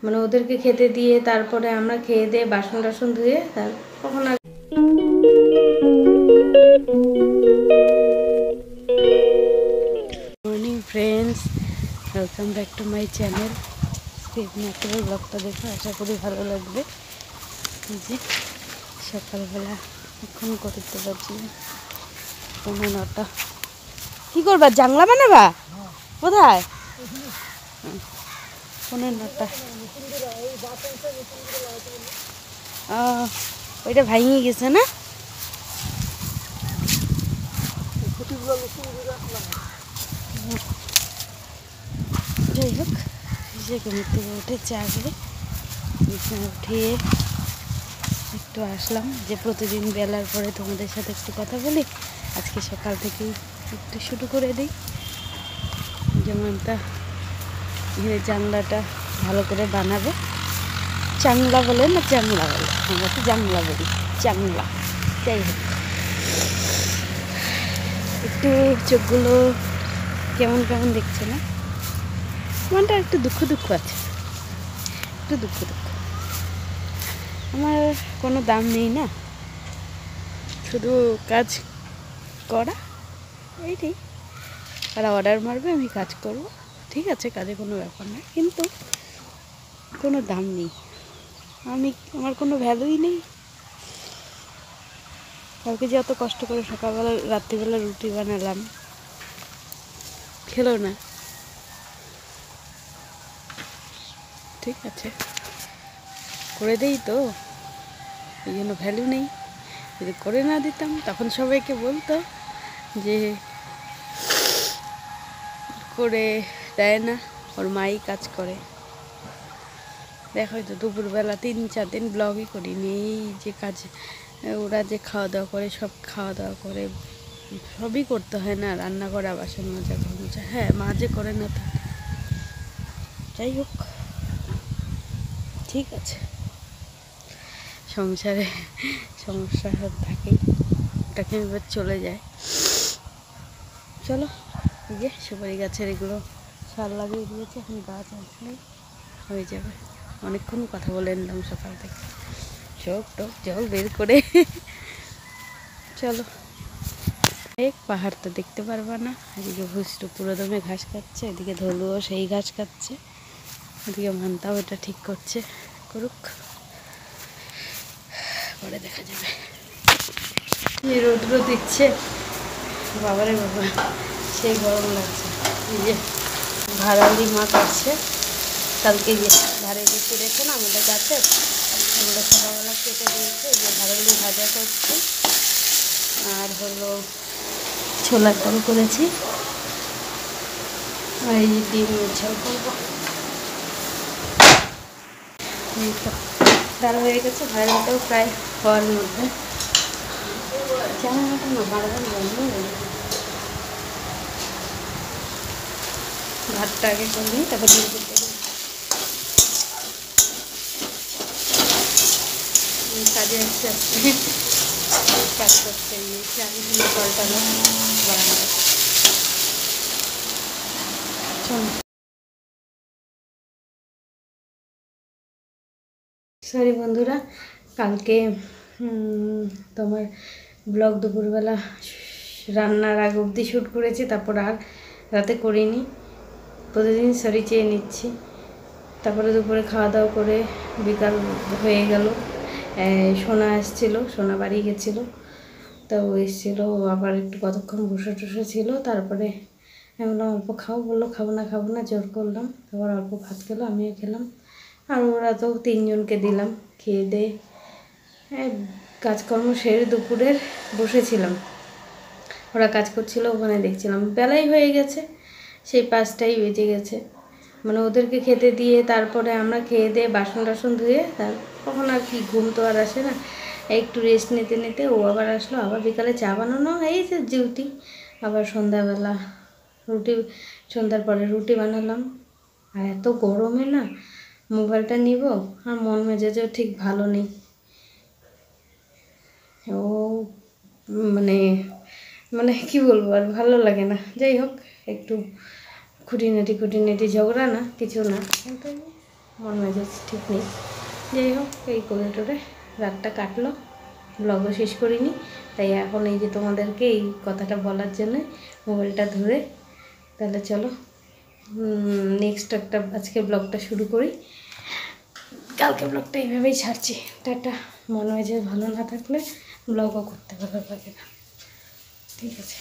মানে ওদেরকে খেতে দিয়ে তারপরে আমরা খেয়ে দিয়ে বাসন টাসন ধুয়ে কখন আর morning friends, welcome back to my channel. Natural ব্লগটা দেখো, আশা করি ভালো লাগবে। যে সকালবেলা এখন করতে পারছি 9:30। কি করবা, জাংলা বানাবা? কোথায়? 9:30। ওইটা ভাঙিয়ে গেছে না? যাই হোক, সে ঘুম থেকে উঠে চা করে বিছানা উঠিয়ে একটু আসলাম যে প্রতিদিন বেলার পরে তোমাদের সাথে একটু কথা বলি। আজকে সকাল থেকেই একটু শুরু করে দিই। যেমনটা এখানে জানলাটা ভালো করে বানাবো। চাংলা বলে না চাংলা বলে, আমরা তো জাংলা বলি, চাংলা। যাই হোক, একটু চোখগুলো কেমন কেমন দেখছে না? মনটা একটু দুঃখ দুঃখ আছে, একটু দুঃখ দুঃখ। আমার কোনো দাম নেই না, শুধু কাজ করা, এইটাই। তারা অর্ডার মারবে, আমি কাজ করব, ঠিক আছে, কাজে কোনো ব্যাপার না। কিন্তু কোনো দাম নেই, আমার কোনো ভ্যালুই নেই। কালকে যে অত কষ্ট করে সকালবেলা রাত্রিবেলা রুটি বানালাম, খেলো না, ঠিক আছে, করে দেই তো, এই জন্য ভ্যালু নেই। যদি করে না দিতাম তখন সবাইকে বলতো যে করে দেয় না, ওর মাই কাজ করে। দেখো তো দুপুরবেলা 3-4 দিন ব্লগই করিনি। এই যে কাজ, ওরা যে খাওয়া দাওয়া করে, সব খাওয়া দাওয়া করে, সবই করতে হয় না, রান্না করা, বাসন মাজা, ঘর মোছা। হ্যাঁ, মা যে করে না তা, যাই হোক, ঠিক আছে। সংসারে সমস্যা থাকেই, ওটাকে এবার চলে যায়। চলো, এই যে সুপারি গাছের এগুলো সার লাগিয়ে দিয়েছে, এখন গাছ আসলেই হয়ে যাবে। অনেকক্ষণ কথা বলে নিলাম সকাল থেকে, চোখ টোক জল বের করে। চলো, এক পাহাড় তো দেখতে পারবা না। এদিকে ভুষ্টু পুরো দমে ঘাস খাচ্ছে, এদিকে ধলুও সেই ঘাস খাচ্ছে, এদিকে মানতাও এটা ঠিক করছে, করুক, পরে দেখা যাবে। এই রৌদ্র দিচ্ছে, বাবারে বাবা, সেই গরম লাগছে। এই যে ভাড়ালি মা কাটছে, কালকে যে ধারে কিছু রেখে না আমাদের গাছে, ওগুলো সকালবেলা কেটে দিয়েছে। যে ভাড়ালি ভাজা করছি, আর হলো ছোলার ডাল করেছি, আর এই ডিম ঝোল করবো। এই তো ডাল হয়ে গেছে, ভাড়াটাও প্রায় হওয়ার মধ্যে। জানাটা না বারবার বন্ধ হয়ে গেছে। ভাতটা আগে করে নিই, তারপর ডিম করতে কাজে আসতে আসতে কাজ করতে গিয়েছি। আমি কিন্তু পাল্টানো বারান্দা। সরি বন্ধুরা, কালকে তোমার ব্লগ দুপুরবেলা রান্নার আগ অবধি শ্যুট করেছি, তারপর আর রাতে করিনি। প্রতিদিন সরি চেয়ে নিচ্ছি। তারপরে দুপুরে খাওয়া দাওয়া করে বিকাল হয়ে গেল। সোনা এসেছিলো, সোনা বাড়ি গেছিলো, তো এসেছিলো, আবার একটু কতক্ষণ বসে টসে ছিল। তারপরে আমি বললাম অল্প খাও, বললো খাবো না, জোর করলাম। তারপর অল্প ভাত খেলো, আমিও খেলাম, আর ওরা তো 3 জনকে দিলাম। খেয়ে দিয়ে কাজকর্ম সেরে দুপুরের বসেছিলাম, ওরা কাজ করছিল, ওখানে দেখছিলাম। বেলাই হয়ে গেছে, সেই 5টাই বেজে গেছে। মানে ওদেরকে খেতে দিয়ে তারপরে আমরা খেয়ে দিয়ে বাসন টাসন ধুয়ে কখন আর কি, ঘুম তো আর আসে না। একটু রেস্ট নিতে নিতে ও আবার আসলো, আবার বিকালে চা বানানো, এই যে ডিউটি। আবার সন্ধ্যাবেলা সন্ধ্যার পরে রুটি বানালাম। আর এত গরমে না মোবাইলটা নিব, আর মন মেজাজও ঠিক ভালো নেই। ও মানে মানে কি বলবো, আর ভালো লাগে না। যাই হোক, একটু খুঁটিনাটি ঝগড়া না, কিছু না, কিন্তু মন মেজাজ ঠিক নেই। যাই হোক, এই করে টোরে রাতটা কাটলো, ব্লগও শেষ করিনি। তাই এখন এই যে তোমাদেরকে এই কথাটা বলার জন্য মোবাইলটা ধরে, তাহলে চলো নেক্সট একটা আজকে ব্লগটা শুরু করি। কালকে ব্লগটা এইভাবেই ছাড়ছি। টাটা। মন মেজাজ ভালো না থাকলে ব্লগও করতে ভালো লাগে না। ঠিক আছে।